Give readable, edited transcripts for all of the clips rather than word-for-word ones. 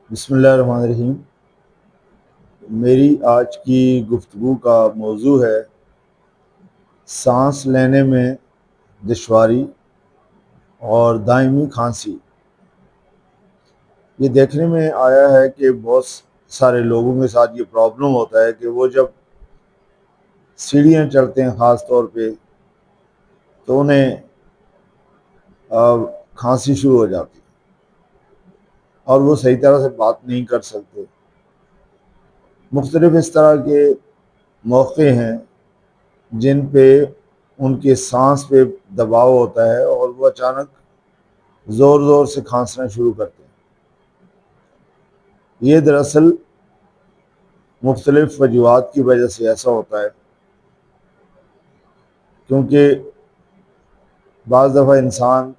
بسم اللہ الرحمن الرحیم۔ میری آج کی گفتگو کا موضوع ہے سانس لینے میں دشواری اور دائمی کھانسی۔ یہ دیکھنے میں آیا ہے کہ بہت سارے لوگوں کے ساتھ یہ پرابلم ہوتا ہے کہ وہ جب سیڑھیاں چڑھتے ہیں خاص طور پہ تو انہیں کھانسی شروع ہو جاتی ہے اور وہ صحیح طرح سے بات نہیں کر سکتے۔ مختلف اس طرح کے موقع ہیں جن پہ ان کے سانس پہ دباؤ ہوتا ہے اور وہ اچانک زور زور سے کھانسنا شروع کرتے ہیں۔ یہ دراصل مختلف وجوہات کی وجہ سے ایسا ہوتا ہے، کیونکہ بعض دفعہ انسان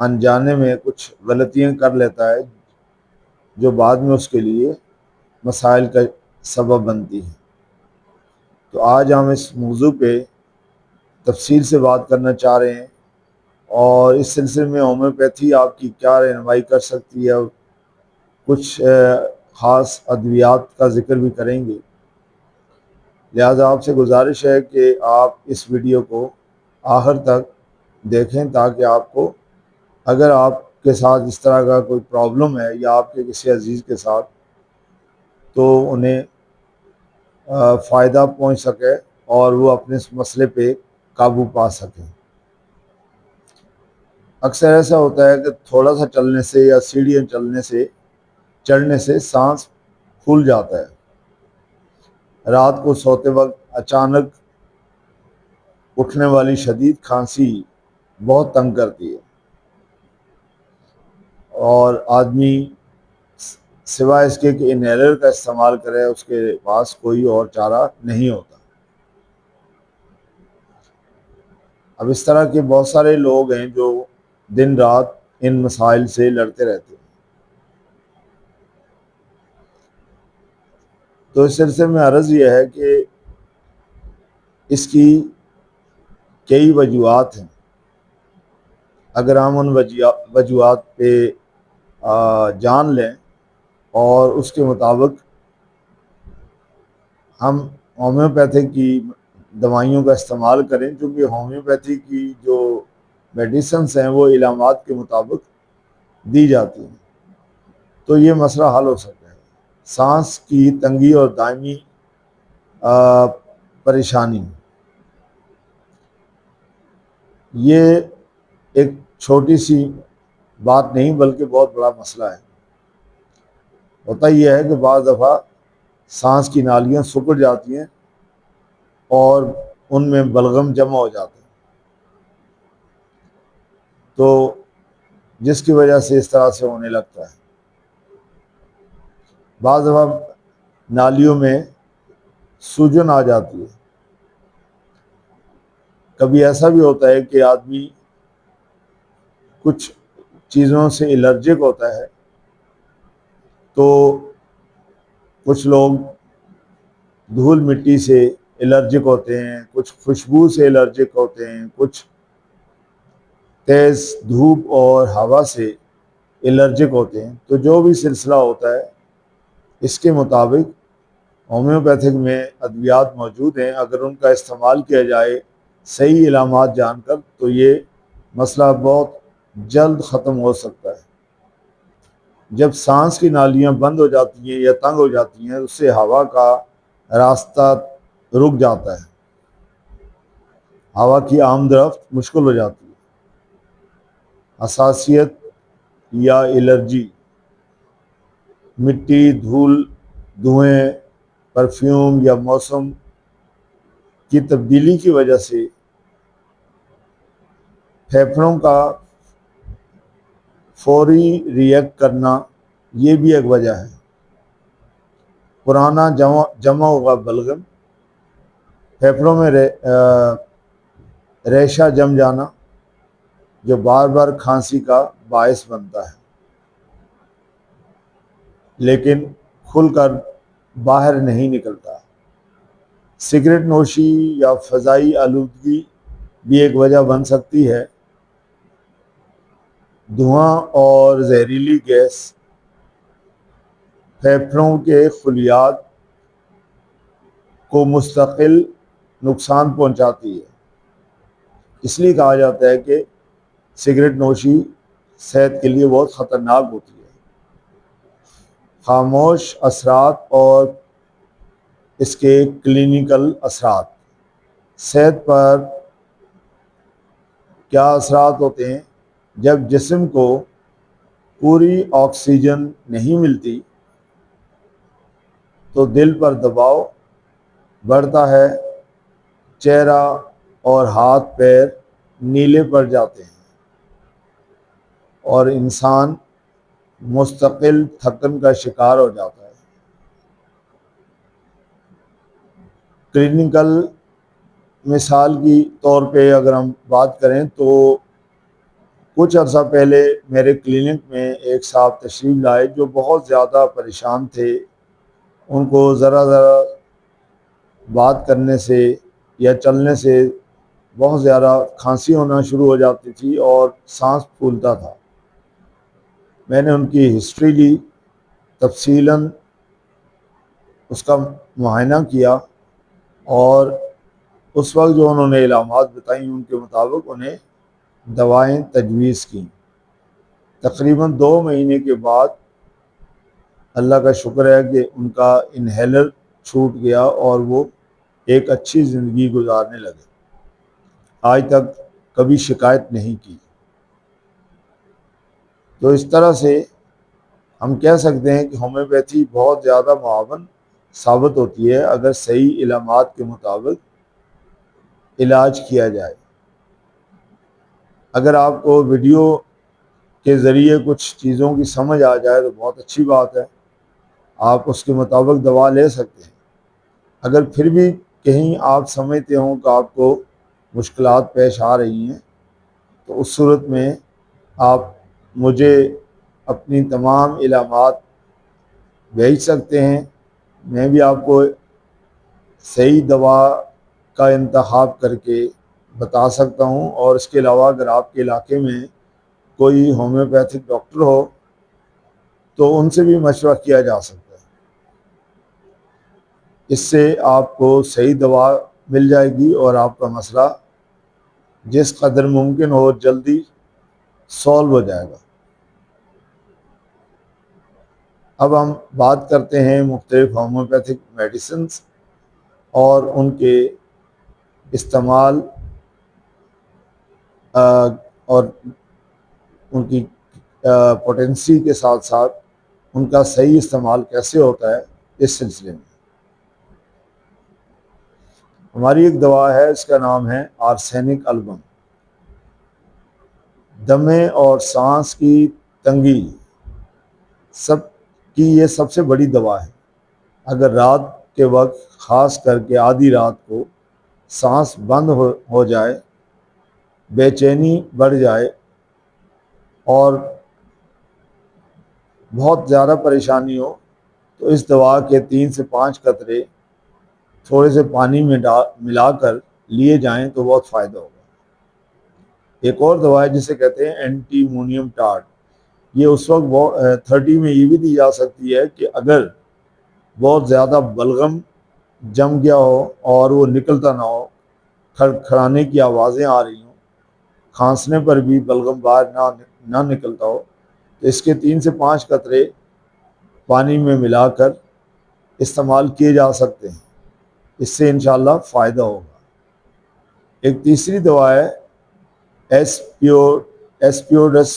انجانے میں کچھ غلطیاں کر لیتا ہے جو بعد میں اس کے لیے مسائل کا سبب بنتی ہیں۔ تو آج ہم اس موضوع پہ تفصیل سے بات کرنا چاہ رہے ہیں اور اس سلسلے میں ہومیوپیتھی آپ کی کیا رہنمائی کر سکتی ہے، کچھ خاص ادویات کا ذکر بھی کریں گے۔ لہذا آپ سے گزارش ہے کہ آپ اس ویڈیو کو آخر تک دیکھیں تاکہ آپ کو، اگر آپ کے ساتھ اس طرح کا کوئی پرابلم ہے یا آپ کے کسی عزیز کے ساتھ، تو انہیں فائدہ پہنچ سکے اور وہ اپنے اس مسئلے پہ قابو پا سکیں۔ اکثر ایسا ہوتا ہے کہ تھوڑا سا چلنے سے یا سیڑھیاں چڑھنے سے سانس پھول جاتا ہے۔ رات کو سوتے وقت اچانک اٹھنے والی شدید کھانسی بہت تنگ کرتی ہے اور آدمی سوائے اس کے کہ انہیلر کا استعمال کرے اس کے پاس کوئی اور چارہ نہیں ہوتا۔ اب اس طرح کے بہت سارے لوگ ہیں جو دن رات ان مسائل سے لڑتے رہتے ہیں۔ تو اس سلسلے میں عرض یہ ہے کہ اس کی کئی وجوہات ہیں۔ اگر ہم ان وجوہات پہ جان لیں اور اس کے مطابق ہم ہومیوپیتھی کی دوائیوں کا استعمال کریں، چونکہ ہومیوپیتھی کی جو میڈیسنس ہیں وہ علامات کے مطابق دی جاتی ہیں، تو یہ مسئلہ حل ہو سکتا ہے۔ سانس کی تنگی اور دائمی پریشانی، یہ ایک چھوٹی سی بات نہیں بلکہ بہت بڑا مسئلہ ہے۔ ہوتا یہ ہے کہ بعض دفعہ سانس کی نالیاں سکڑ جاتی ہیں اور ان میں بلغم جمع ہو جاتا ہے، تو جس کی وجہ سے اس طرح سے ہونے لگتا ہے۔ بعض دفعہ نالیوں میں سوجن آ جاتی ہے۔ کبھی ایسا بھی ہوتا ہے کہ آدمی کچھ چیزوں سے الرجک ہوتا ہے، تو کچھ لوگ دھول مٹی سے الرجک ہوتے ہیں، کچھ خوشبو سے الرجک ہوتے ہیں، کچھ تیز دھوپ اور ہوا سے الرجک ہوتے ہیں۔ تو جو بھی سلسلہ ہوتا ہے اس کے مطابق ہومیوپیتھک میں ادویات موجود ہیں، اگر ان کا استعمال کیا جائے صحیح علامات جان کر تو یہ مسئلہ بہت جلد ختم ہو سکتا ہے۔ جب سانس کی نالیاں بند ہو جاتی ہیں یا تنگ ہو جاتی ہیں، اس سے ہوا کا راستہ رک جاتا ہے، ہوا کی آمد رفت مشکل ہو جاتی ہے۔ حساسیت یا الرجی، مٹی، دھول، دھوئیں، پرفیوم یا موسم کی تبدیلی کی وجہ سے پھیپھڑوں کا فوری ریئیکٹ کرنا، یہ بھی ایک وجہ ہے۔ پرانا جمع ہوا بلغم، پھیپھڑوں میں ریشہ جم جانا جو بار بار کھانسی کا باعث بنتا ہے لیکن کھل کر باہر نہیں نکلتا۔ سگریٹ نوشی یا فضائی آلودگی بھی ایک وجہ بن سکتی ہے۔ دھواں اور زہریلی گیس پھیپھڑوں کے خلیات کو مستقل نقصان پہنچاتی ہے۔ اس لیے کہا جاتا ہے کہ سگریٹ نوشی صحت کے لیے بہت خطرناک ہوتی ہے۔ خاموش اثرات اور اس کے کلینکل اثرات۔ صحت پر کیا اثرات ہوتے ہیں؟ جب جسم کو پوری آکسیجن نہیں ملتی تو دل پر دباؤ بڑھتا ہے، چہرہ اور ہاتھ پیر نیلے پڑ جاتے ہیں اور انسان مستقل تھکن کا شکار ہو جاتا ہے۔ کلینکل مثال کی طور پہ اگر ہم بات کریں تو کچھ عرصہ پہلے میرے کلینک میں ایک صاحب تشریف لائے جو بہت زیادہ پریشان تھے۔ ان کو ذرا بات کرنے سے یا چلنے سے بہت زیادہ کھانسی ہونا شروع ہو جاتی تھی اور سانس پھولتا تھا۔ میں نے ان کی ہسٹری لی، تفصیلاً اس کا معائنہ کیا اور اس وقت جو انہوں نے علامات بتائیں ان کے مطابق انہیں دوائیں تجویز کیں۔ تقریباً 2 مہینے کے بعد اللہ کا شکر ہے کہ ان کا انہیلر چھوٹ گیا اور وہ ایک اچھی زندگی گزارنے لگے۔ آج تک کبھی شکایت نہیں کی۔ تو اس طرح سے ہم کہہ سکتے ہیں کہ ہومیوپیتھی بہت زیادہ معاون ثابت ہوتی ہے اگر صحیح علامات کے مطابق علاج کیا جائے۔ اگر آپ کو ویڈیو کے ذریعے کچھ چیزوں کی سمجھ آ جائے تو بہت اچھی بات ہے، آپ اس کے مطابق دوا لے سکتے ہیں۔ اگر پھر بھی کہیں آپ سمجھتے ہوں کہ آپ کو مشکلات پیش آ رہی ہیں تو اس صورت میں آپ مجھے اپنی تمام علامات بھیج سکتے ہیں، میں بھی آپ کو صحیح دوا کا انتخاب کر کے بتا سکتا ہوں۔ اور اس کے علاوہ اگر آپ کے علاقے میں کوئی ہومیوپیتھک ڈاکٹر ہو تو ان سے بھی مشورہ کیا جا سکتا ہے۔ اس سے آپ کو صحیح دوا مل جائے گی اور آپ کا مسئلہ جس قدر ممکن ہو جلدی سولو ہو جائے گا۔ اب ہم بات کرتے ہیں مختلف ہومیوپیتھک میڈیسنز اور ان کے استعمال اور ان کی پوٹینسی کے ساتھ ساتھ ان کا صحیح استعمال کیسے ہوتا ہے اس سلسلے میں۔ ہماری ایک دوا ہے، اس کا نام ہے آرسینک البم۔ دمے اور سانس کی تنگی یہ سب سے بڑی دوا ہے۔ اگر رات کے وقت خاص کر کے آدھی رات کو سانس بند ہو جائے، بے چینی بڑھ جائے اور بہت زیادہ پریشانی ہو تو اس دوا کے 3 سے 5 قطرے تھوڑے سے پانی میں ملا کر لیے جائیں تو بہت فائدہ ہوگا۔ ایک اور دوا ہے جسے کہتے ہیں اینٹی مونیم ٹارٹ۔ یہ اس وقت 30 میں یہ بھی دی جا سکتی ہے کہ اگر بہت زیادہ بلغم جم گیا ہو اور وہ نکلتا نہ ہو، کھڑکھڑانے کی آوازیں آ رہی ہوں، کھانسنے پر بھی بلغم باہر نہ نکلتا ہو، تو اس کے 3 سے 5 قطرے پانی میں ملا کر استعمال کیے جا سکتے ہیں۔ اس سے انشاءاللہ فائدہ ہوگا۔ ایک تیسری دوا ہے ایسپیوڈس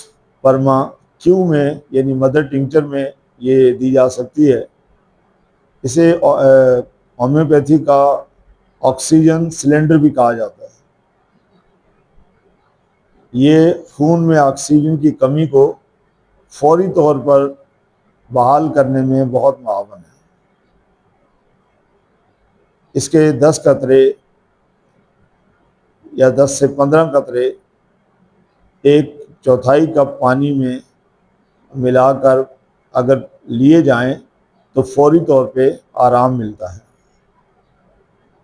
پرما کیو میں، یعنی مدر ٹنکچر میں یہ دی جا سکتی ہے۔ اسے ہومیوپیتھی کا آکسیجن سلنڈر بھی کہا جاتا ہے۔ یہ خون میں آکسیجن کی کمی کو فوری طور پر بحال کرنے میں بہت معاون ہے۔ اس کے 10 قطرے یا 10 سے 15 قطرے 1/4 کپ پانی میں ملا کر اگر لیے جائیں تو فوری طور پہ آرام ملتا ہے۔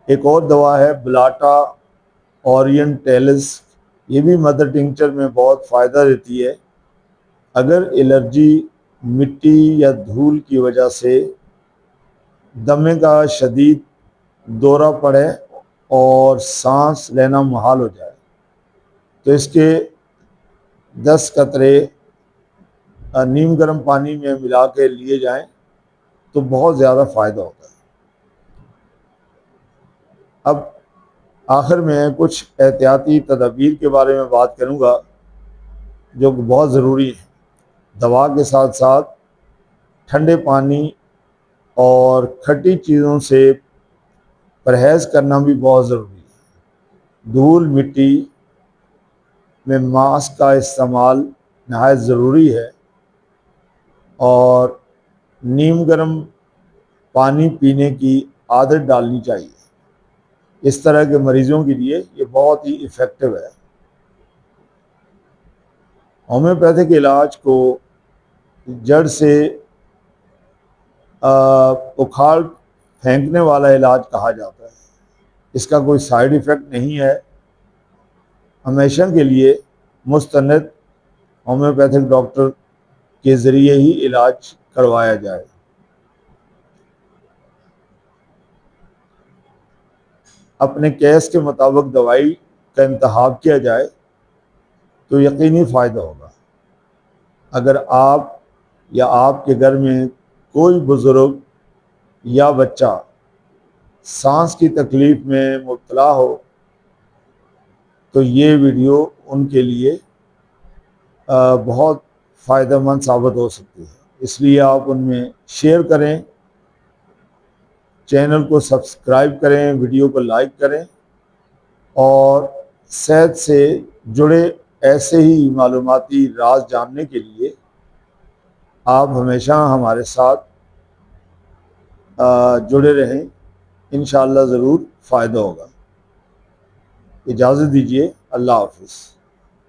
ایک اور دوا ہے بلاٹا اورینٹیلس، یہ بھی مدر ٹنکچر میں بہت فائدہ دیتی ہے۔ اگر الرجی مٹی یا دھول کی وجہ سے دمے کا شدید دورہ پڑے اور سانس لینا محال ہو جائے تو اس کے 10 قطرے نیم گرم پانی میں ملا کے لیے جائیں تو بہت زیادہ فائدہ ہوتا ہے۔ اب آخر میں کچھ احتیاطی تدابیر کے بارے میں بات کروں گا جو کہ بہت ضروری ہے۔ دوا کے ساتھ ساتھ ٹھنڈے پانی اور کھٹی چیزوں سے پرہیز کرنا بھی بہت ضروری ہے۔ دھول مٹی میں ماسک کا استعمال نہایت ضروری ہے اور نیم گرم پانی پینے کی عادت ڈالنی چاہیے۔ اس طرح کے مریضوں کے لیے یہ بہت ہی افیکٹو ہے۔ ہومیوپیتھک علاج کو جڑ سے اکھاڑ پھینکنے والا علاج کہا جاتا ہے۔ اس کا کوئی سائیڈ ایفیکٹ نہیں ہے۔ ہمیشہ کے لیے مستند ہومیوپیتھک ڈاکٹر کے ذریعے ہی علاج کروایا جائے۔ اپنے کیس کے مطابق دوائی کا انتخاب کیا جائے تو یقینی فائدہ ہوگا۔ اگر آپ یا آپ کے گھر میں کوئی بزرگ یا بچہ سانس کی تکلیف میں مبتلا ہو تو یہ ویڈیو ان کے لیے بہت فائدہ مند ثابت ہو سکتی ہے۔ اس لیے آپ ان میں شیئر کریں، چینل کو سبسکرائب کریں، ویڈیو کو لائک کریں اور صحت سے جڑے ایسے ہی معلوماتی راز جاننے کے لیے آپ ہمیشہ ہمارے ساتھ جڑے رہیں۔ انشاءاللہ ضرور فائدہ ہوگا۔ اجازت دیجیے، اللہ حافظ۔